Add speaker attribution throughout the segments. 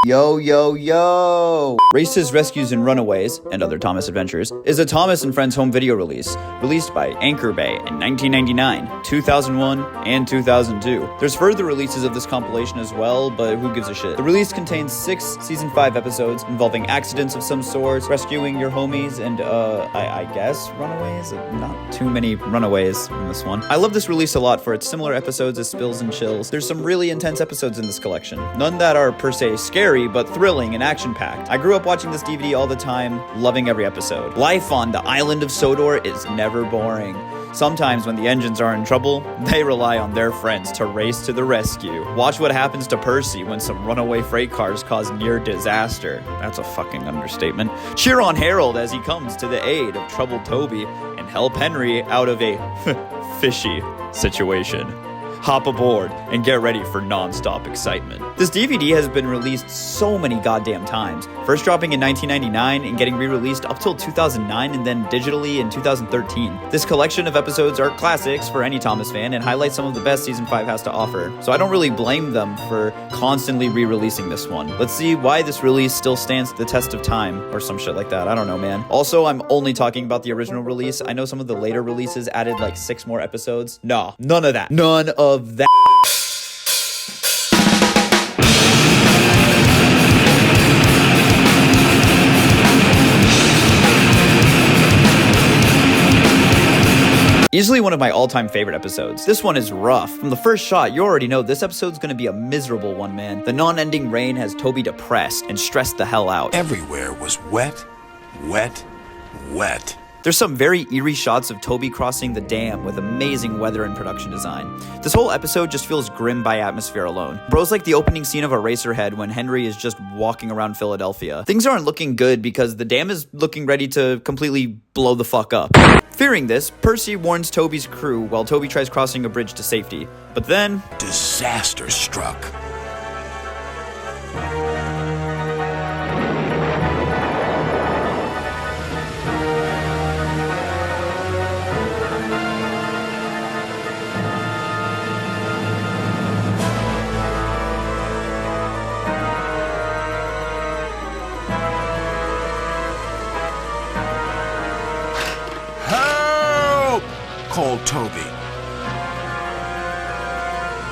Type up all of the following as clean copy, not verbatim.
Speaker 1: Yo, yo, yo! Races, Rescues, and Runaways, and Other Thomas Adventures, is a Thomas and Friends home video release, released by Anchor Bay in 1999, 2001, and 2002. There's further releases of this compilation as well, but who gives a shit? The release contains 6 Season 5 episodes involving accidents of some sort, rescuing your homies, and, I guess, runaways? Not too many runaways in this one. I love this release a lot for its similar episodes as Spills and Chills. There's some really intense episodes in this collection. None that are per se scary, but thrilling and action-packed. I grew up watching this DVD all the time, loving every episode. Life on the island of Sodor is never boring. Sometimes when the engines are in trouble, they rely on their friends to race to the rescue. Watch what happens to Percy when some runaway freight cars cause near disaster. That's a fucking understatement. Cheer on Harold as he comes to the aid of troubled Toby and help Henry out of a fishy situation. Hop aboard and get ready for non-stop excitement. This DVD has been released so many goddamn times. First dropping in 1999 and getting re-released up till 2009 and then digitally in 2013. This collection of episodes are classics for any Thomas fan and highlight some of the best Season 5 has to offer. So I don't really blame them for constantly re-releasing this one. Let's see why this release still stands the test of time or some shit like that. I don't know, man. Also, I'm only talking about the original release. I know some of the later releases added like 6 more episodes. No, none of that. None of that. Easily one of my all-time favorite episodes. This one is rough. From the first shot, you already know this episode's gonna be a miserable one, man. The non-ending rain has Toby depressed and stressed the hell out.
Speaker 2: Everywhere was wet, wet, wet.
Speaker 1: There's some very eerie shots of Toby crossing the dam with amazing weather and production design. This whole episode just feels grim by atmosphere alone. Bro's like the opening scene of Eraserhead when Henry is just walking around Philadelphia. Things aren't looking good because the dam is looking ready to completely blow the fuck up. Fearing this, Percy warns Toby's crew while Toby tries crossing a bridge to safety. But then...
Speaker 2: disaster struck. Called Toby.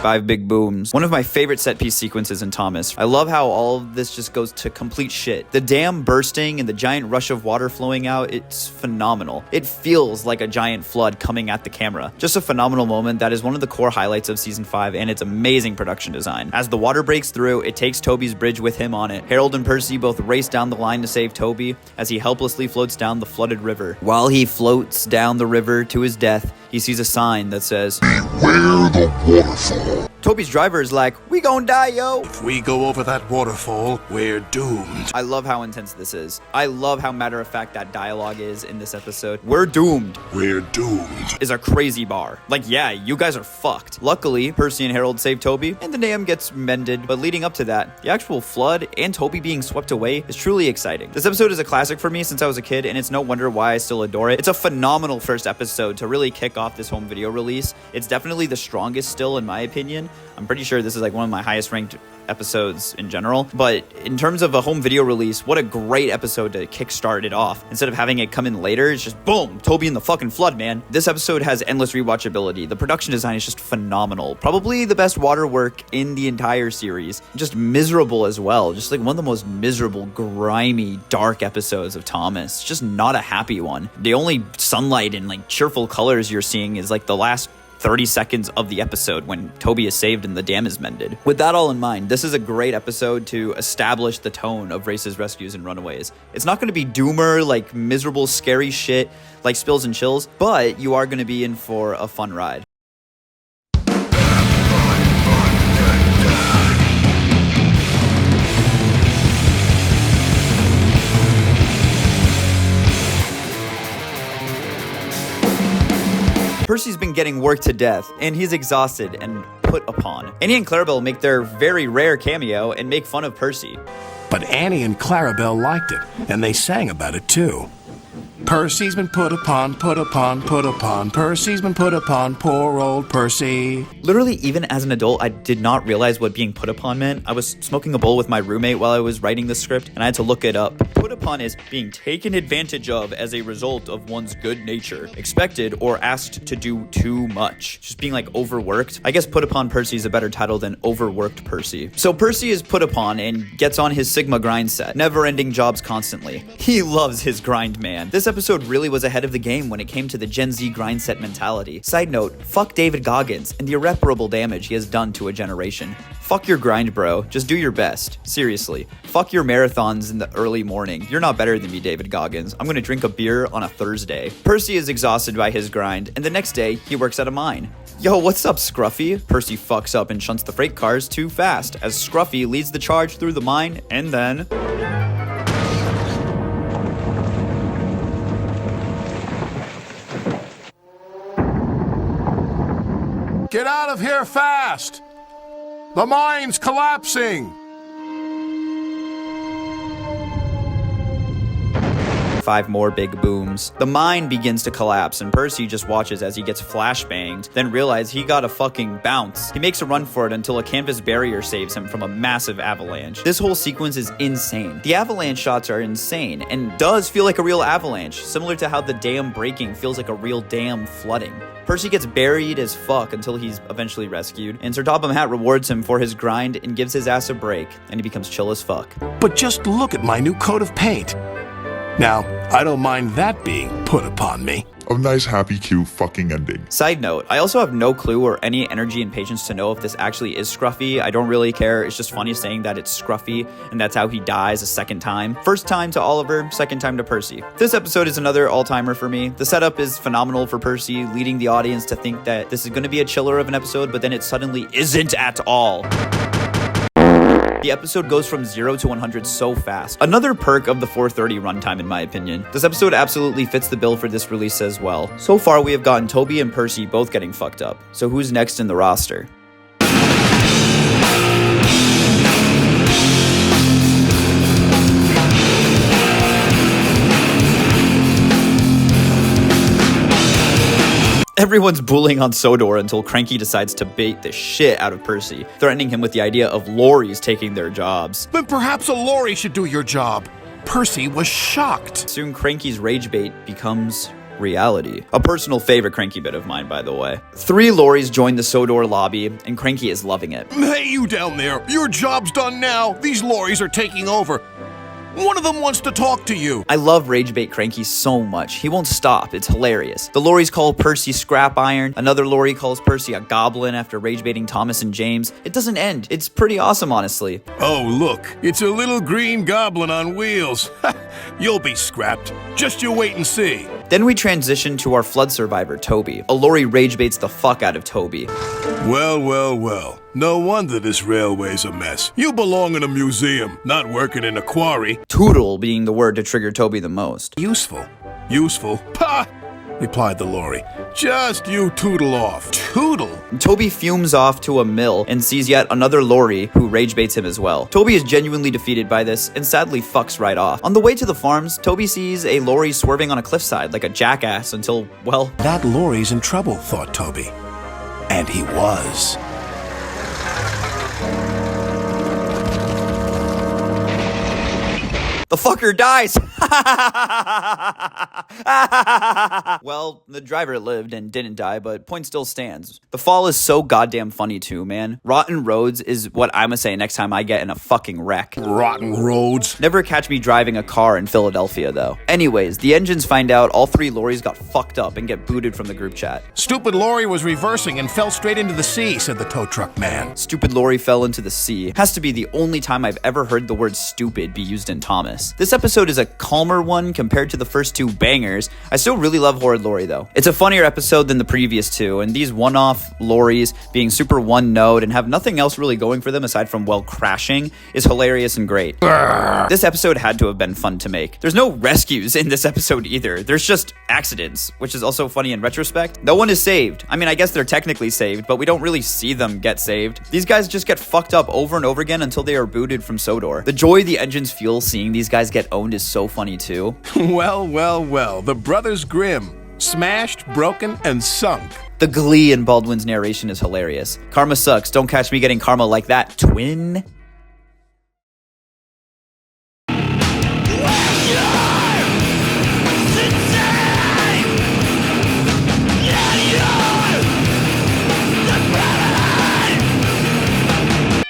Speaker 1: 5 big booms. One of my favorite set piece sequences in Thomas. I love how all of this just goes to complete shit. The dam bursting and the giant rush of water flowing out, it's phenomenal. It feels like a giant flood coming at the camera. Just a phenomenal moment that is one of the core highlights of Season 5 and its amazing production design. As the water breaks through, it takes Toby's bridge with him on it. Harold and Percy both race down the line to save Toby as he helplessly floats down the flooded river. While he floats down the river to his death, he sees a sign that says, "Beware the waterfall." Toby's driver is like, "We gon' die, yo."
Speaker 2: If we go over that waterfall, we're doomed.
Speaker 1: I love how intense this is. I love how matter-of-fact that dialogue is in this episode. "We're doomed."
Speaker 2: We're doomed.
Speaker 1: Is a crazy bar. Like, yeah, you guys are fucked. Luckily, Percy and Harold save Toby, and the dam gets mended. But leading up to that, the actual flood and Toby being swept away is truly exciting. This episode is a classic for me since I was a kid, and it's no wonder why I still adore it. It's a phenomenal first episode to really kick off this home video release. It's definitely the strongest still, in my opinion. I'm pretty sure this is like one of my highest ranked episodes in general, but in terms of a home video release, what a great episode to kickstart it off. Instead of having it come in later, it's just boom, Toby in the fucking flood, man. This episode has endless rewatchability. The production design is just phenomenal. Probably the best water work in the entire series. Just miserable as well. Just like one of the most miserable, grimy, dark episodes of Thomas. Just not a happy one. The only sunlight and like cheerful colors you're seeing is like the last 30 seconds of the episode when Toby is saved and the dam is mended. With that all in mind, this is a great episode to establish the tone of Races, Rescues, and Runaways. It's not going to be doomer, like miserable, scary shit like Spills and Chills, but you are going to be in for a fun ride. Percy's been getting worked to death, and he's exhausted and put upon. Annie and Clarabelle make their very rare cameo and make fun of Percy.
Speaker 2: But Annie and Clarabelle liked it, and they sang about it too. Percy's been put upon, put upon, put upon. Percy's been put upon, poor old Percy.
Speaker 1: Literally, even as an adult, I did not realize what being put upon meant. I was smoking a bowl with my roommate while I was writing the script, and I had to look it up. Put upon is being taken advantage of as a result of one's good nature, expected or asked to do too much. Just being like overworked. I guess put upon Percy is a better title than overworked Percy. So Percy is put upon and gets on his Sigma grind set, never-ending jobs constantly. He loves his grind, man. This episode really was ahead of the game when it came to the Gen Z grind set mentality. Side note, fuck David Goggins and the irreparable damage he has done to a generation. Fuck your grind, bro. Just do your best. Seriously. Fuck your marathons in the early morning. You're not better than me, David Goggins. I'm gonna drink a beer on a Thursday. Percy is exhausted by his grind, and the next day, he works at a mine. Yo, what's up, Scruffy? Percy fucks up and shunts the freight cars too fast, as Scruffy leads the charge through the mine, and then...
Speaker 2: Get out of here fast! The mine's collapsing!
Speaker 1: 5 more big booms. The mine begins to collapse, and Percy just watches as he gets flashbanged, then realizes he got a fucking bounce. He makes a run for it until a canvas barrier saves him from a massive avalanche. This whole sequence is insane. The avalanche shots are insane, and does feel like a real avalanche, similar to how the dam breaking feels like a real dam flooding. Percy gets buried as fuck until he's eventually rescued, and Sir Topham Hatt rewards him for his grind and gives his ass a break, and he becomes chill as fuck.
Speaker 2: But just look at my new coat of paint. Now, I don't mind that being put upon me.
Speaker 3: A nice, happy, cute fucking ending.
Speaker 1: Side note, I also have no clue or any energy and patience to know if this actually is Scruffy. I don't really care. It's just funny saying that it's Scruffy, and that's how he dies a second time. First time to Oliver, second time to Percy. This episode is another all-timer for me. The setup is phenomenal for Percy, leading the audience to think that this is going to be a chiller of an episode, but then it suddenly isn't at all. The episode goes from 0 to 100 so fast. Another perk of the 4:30 runtime, in my opinion. This episode absolutely fits the bill for this release as well. So far, we have gotten Toby and Percy both getting fucked up. So who's next in the roster? Everyone's bullying on Sodor until Cranky decides to bait the shit out of Percy, threatening him with the idea of lorries taking their jobs.
Speaker 2: Then perhaps a lorry should do your job. Percy was shocked.
Speaker 1: Soon Cranky's rage bait becomes reality. A personal favorite Cranky bit of mine, by the way. 3 lorries join the Sodor lobby, and Cranky is loving it.
Speaker 2: Hey, you down there. Your job's done now. These lorries are taking over. One of them wants to talk to you.
Speaker 1: I love Rage Bait Cranky so much. He won't stop. It's hilarious. The lorries call Percy Scrap Iron. Another lorry calls Percy a goblin after rage baiting Thomas and James. It doesn't end. It's pretty awesome, honestly.
Speaker 2: Oh, look. It's a little green goblin on wheels. You'll be scrapped. Just you wait and see.
Speaker 1: Then we transition to our flood survivor, Toby. A lorry rage baits the fuck out of Toby.
Speaker 2: Well, well, well. No wonder this railway's a mess. You belong in a museum, not working in a quarry.
Speaker 1: Tootle being the word to trigger Toby the most.
Speaker 2: Useful. Useful? Pah! Replied the lorry. Just you tootle off. Tootle?
Speaker 1: Toby fumes off to a mill and sees yet another lorry who rage baits him as well. Toby is genuinely defeated by this and sadly fucks right off. On the way to the farms, Toby sees a lorry swerving on a cliffside like a jackass until, well...
Speaker 2: That lorry's in trouble, thought Toby. And he was.
Speaker 1: The fucker dies! Well, the driver lived and didn't die, but point still stands. The fall is so goddamn funny too, man. Rotten roads is what I'ma say next time I get in a fucking wreck.
Speaker 2: Rotten roads.
Speaker 1: Never catch me driving a car in Philadelphia, though. Anyways, the engines find out all 3 lorries got fucked up and get booted from the group chat.
Speaker 2: Stupid lorry was reversing and fell straight into the sea, said the tow truck man.
Speaker 1: Stupid lorry fell into the sea. Has to be the only time I've ever heard the word stupid be used in Thomas. This episode is a calmer one compared to the first 2 bangers. I still really love Horrid Lorry, though. It's a funnier episode than the previous 2, and these one-off lorries being super one-note and have nothing else really going for them aside from, well, crashing is hilarious and great. This episode had to have been fun to make. There's no rescues in this episode either. There's just accidents, which is also funny in retrospect. No one is saved. I mean, I guess they're technically saved, but we don't really see them get saved. These guys just get fucked up over and over again until they are booted from Sodor. The joy the engines feel seeing these guys get owned is so funny too.
Speaker 2: Well, well, well, the Brothers Grimm. Smashed, broken, and sunk.
Speaker 1: The glee in Baldwin's narration is hilarious. Karma sucks. Don't catch me getting karma like that, twin.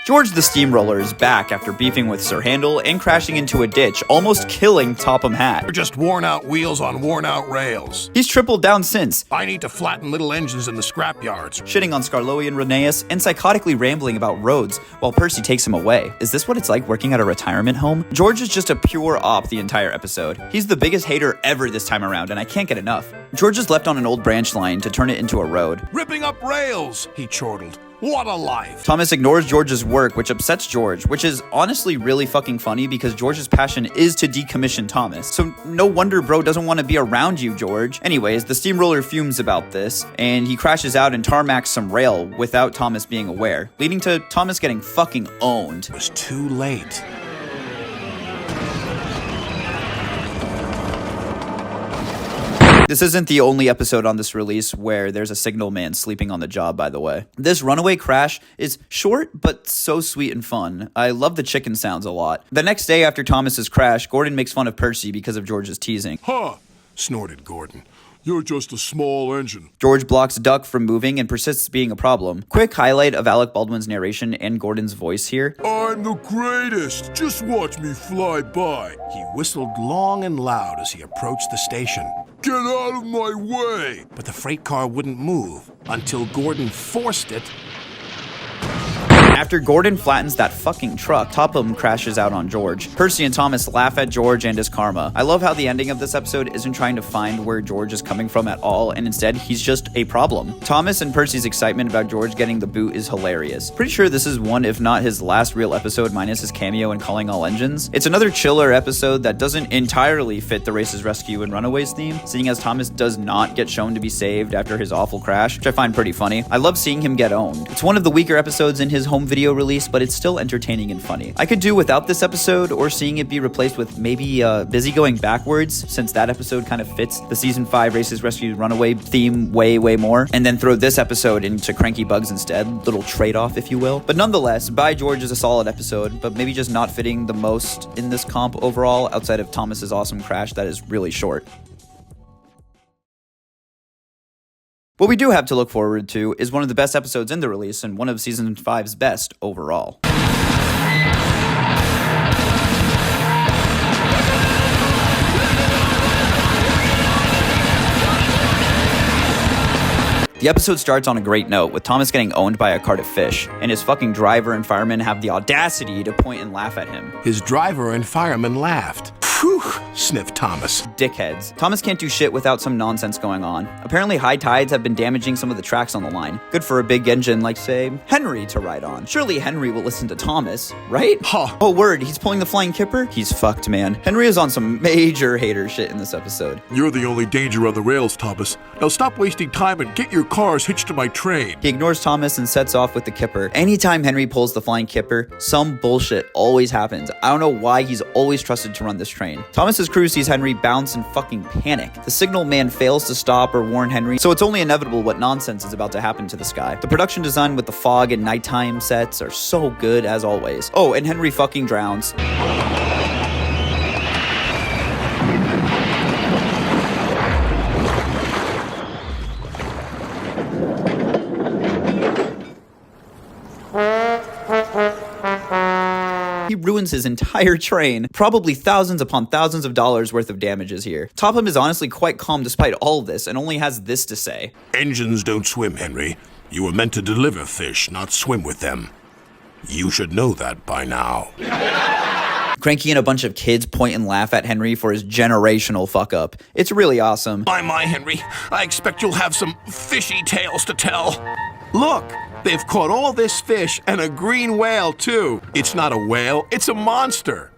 Speaker 1: George the Steamroller is back after beefing with Sir Handel and crashing into a ditch, almost killing Topham Hatt.
Speaker 2: They're just worn-out wheels on worn-out rails.
Speaker 1: He's tripled down since,
Speaker 2: I need to flatten little engines in the scrapyards.
Speaker 1: shitting on Scarloey and Runaways and psychotically rambling about roads while Percy takes him away. Is this what it's like working at a retirement home? George is just a pure op the entire episode. He's the biggest hater ever this time around, and I can't get enough. George is left on an old branch line to turn it into a road.
Speaker 2: Ripping up rails, he chortled. What a life.
Speaker 1: Thomas ignores George's work, which upsets George, which is honestly really fucking funny because George's passion is to decommission Thomas. So no wonder bro doesn't want to be around you, George. Anyways, the steamroller fumes about this, and he crashes out and tarmacs some rail without Thomas being aware, leading to Thomas getting fucking owned.
Speaker 2: It was too late.
Speaker 1: This isn't the only episode on this release where there's a signal man sleeping on the job, by the way. This runaway crash is short, but so sweet and fun. I love the chicken sounds a lot. The next day after Thomas's crash, Gordon makes fun of Percy because of George's teasing.
Speaker 2: Huh, snorted Gordon. You're just a small engine.
Speaker 1: George blocks Duck from moving and persists being a problem. Quick highlight of Alec Baldwin's narration and Gordon's voice here.
Speaker 2: I'm the greatest. Just watch me fly by. He whistled long and loud as he approached the station. Get out of my way! But the freight car wouldn't move until Gordon forced it.
Speaker 1: After Gordon flattens that fucking truck, Topham crashes out on George. Percy and Thomas laugh at George and his karma. I love how the ending of this episode isn't trying to find where George is coming from at all, and instead, he's just a problem. Thomas and Percy's excitement about George getting the boot is hilarious. Pretty sure this is one, if not his last real episode minus his cameo in Calling All Engines. It's another chiller episode that doesn't entirely fit the Race's Rescue and Runaways theme, seeing as Thomas does not get shown to be saved after his awful crash, which I find pretty funny. I love seeing him get owned. It's one of the weaker episodes in his home video release, but it's still entertaining and funny. I could do without this episode or seeing it be replaced with maybe Busy going backwards, since that episode kind of fits the season 5 Races Rescue Runaway theme way more, and then throw this episode into Cranky Bugs instead. Little trade-off, if you will. But nonetheless, By George is a solid episode, but maybe just not fitting the most in this comp overall outside of Thomas's awesome crash that is really short. What we do have to look forward to is one of the best episodes in the release and one of Season 5's best overall. The episode starts on a great note, with Thomas getting owned by a cart of fish, and his fucking driver and fireman have the audacity to point and laugh at him.
Speaker 2: His driver and fireman laughed. Phew, sniffed Thomas.
Speaker 1: Dickheads. Thomas can't do shit without some nonsense going on. Apparently high tides have been damaging some of the tracks on the line. Good for a big engine like, say, Henry to ride on. Surely Henry will listen to Thomas, right?
Speaker 2: Huh.
Speaker 1: Oh word, he's pulling the flying kipper? He's fucked, man. Henry is on some major hater shit in this episode.
Speaker 2: You're the only danger on the rails, Thomas. Now stop wasting time and get your cars hitched to my train.
Speaker 1: He ignores Thomas and sets off with the kipper. Anytime Henry pulls the flying kipper, some bullshit always happens. I don't know why he's always trusted to run this train. Thomas's crew sees Henry bounce and fucking panic. The signal man fails to stop or warn Henry, so it's only inevitable what nonsense is about to happen to this guy. The production design with the fog and nighttime sets are so good as always. Oh, and Henry fucking drowns. He ruins his entire train. Probably thousands upon thousands of dollars worth of damages here. Topham is honestly quite calm despite all of this and only has this to say.
Speaker 2: Engines don't swim, Henry. You were meant to deliver fish, not swim with them. You should know that by now.
Speaker 1: Cranky and a bunch of kids point and laugh at Henry for his generational fuck up. It's really awesome.
Speaker 2: My, Henry. I expect you'll have some fishy tales to tell. Look, they've caught all this fish and a green whale, too. It's not a whale, it's a monster.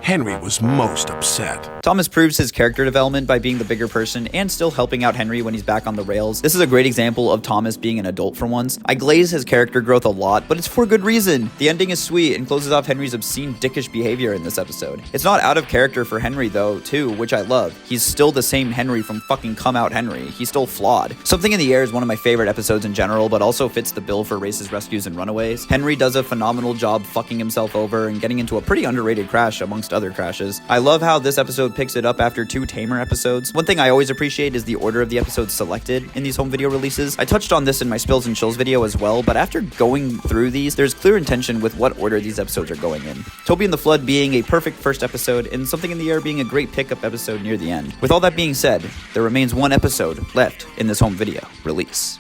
Speaker 2: Henry was most upset.
Speaker 1: Thomas proves his character development by being the bigger person and still helping out Henry when he's back on the rails. This is a great example of Thomas being an adult for once. I glaze his character growth a lot, but it's for good reason. The ending is sweet and closes off Henry's obscene dickish behavior in this episode. It's not out of character for Henry though, too, which I love. He's still the same Henry from fucking Come Out Henry. He's still flawed. Something in the Air is one of my favorite episodes in general, but also fits the bill for Races, Rescues, and Runaways. Henry does a phenomenal job fucking himself over and getting into a pretty underrated crash amongst other crashes. I love how this episode picks it up after 2 tamer episodes. One thing I always appreciate is the order of the episodes selected in these home video releases. I touched on this in my Spills and Chills video as well, but after going through these, there's clear intention with what order these episodes are going in. Toby and the Flood being a perfect first episode, and Something in the Air being a great pickup episode near the end. With all that being said, there remains one episode left in this home video release.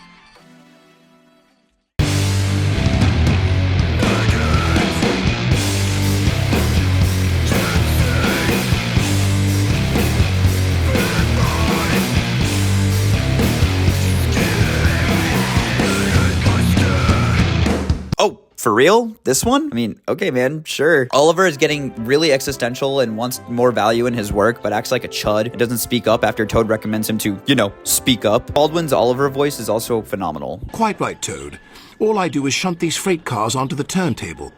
Speaker 1: Oh, for real? This one? I mean, okay, man, sure. Oliver is getting really existential and wants more value in his work, but acts like a chud and doesn't speak up after Toad recommends him to, speak up. Baldwin's Oliver voice is also phenomenal.
Speaker 2: Quite right, Toad. All I do is shunt these freight cars onto the turntable.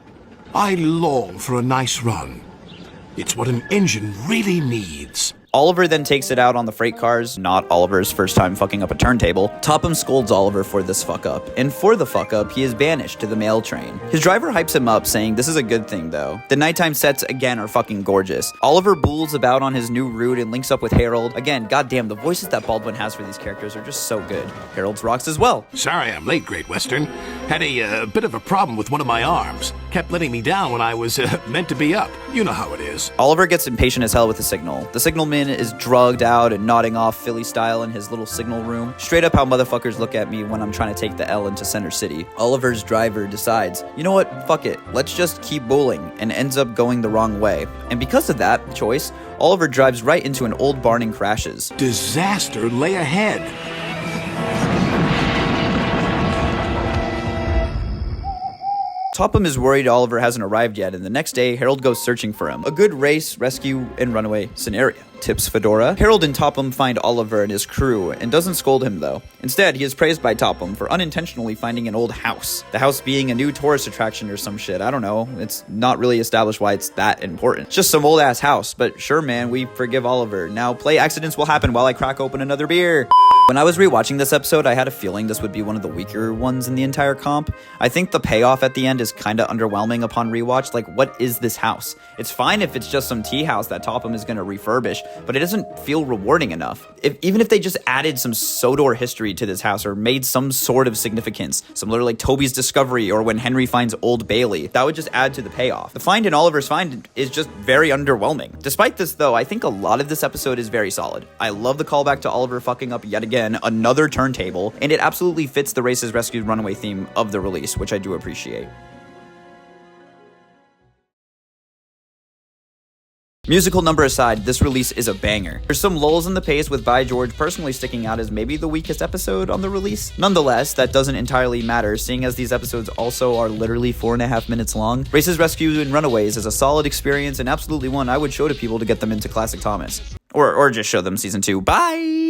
Speaker 2: I long for a nice run. It's what an engine really needs.
Speaker 1: Oliver then takes it out on the freight cars, not Oliver's first time fucking up a turntable. Topham scolds Oliver for this fuck up, and for the fuck up, he is banished to the mail train. His driver hypes him up, saying this is a good thing though. The nighttime sets again are fucking gorgeous. Oliver bulls about on his new route and links up with Harold. Again, goddamn, the voices that Baldwin has for these characters are just so good. Harold's rocks as well.
Speaker 2: Sorry I'm late, Great Western. Had a bit of a problem with one of my arms. Kept letting me down when I was meant to be up. You know how it is.
Speaker 1: Oliver gets impatient as hell with the signal. The signalman is drugged out and nodding off Philly style in his little signal room. Straight up how motherfuckers look at me when I'm trying to take the L into Center City. Oliver's driver decides, you know what, fuck it, let's just keep bowling, and ends up going the wrong way. And because of that choice, Oliver drives right into an old barn and crashes.
Speaker 2: Disaster lay ahead.
Speaker 1: Topham is worried Oliver hasn't arrived yet, and the next day, Harold goes searching for him. A good race, rescue, and runaway scenario. Tips Fedora. Harold and Topham find Oliver and his crew, and doesn't scold him though. Instead, he is praised by Topham for unintentionally finding an old house. The house being a new tourist attraction or some shit, I don't know. It's not really established why it's that important. It's just some old ass house, but sure man, we forgive Oliver. Now play accidents will happen while I crack open another beer. When I was rewatching this episode, I had a feeling this would be one of the weaker ones in the entire comp. I think the payoff at the end is kinda underwhelming upon rewatch. Like, what is this house? It's fine if it's just some tea house that Topham is gonna refurbish, but it doesn't feel rewarding enough. Even if they just added some Sodor history to this house or made some sort of significance, similar to like Toby's discovery or when Henry finds Old Bailey, that would just add to the payoff. The find in Oliver's find is just very underwhelming. Despite this though, I think a lot of this episode is very solid. I love the callback to Oliver fucking up yet again, another turntable, and it absolutely fits the Races, Rescues, Runaway theme of the release, which I do appreciate. Musical number aside, this release is a banger. There's some lulls in the pace with By George personally sticking out as maybe the weakest episode on the release. Nonetheless, that doesn't entirely matter, seeing as these episodes also are literally 4.5 minutes long. Races, Rescues, and Runaways is a solid experience and absolutely one I would show to people to get them into classic Thomas. Or just show them season 2. Bye!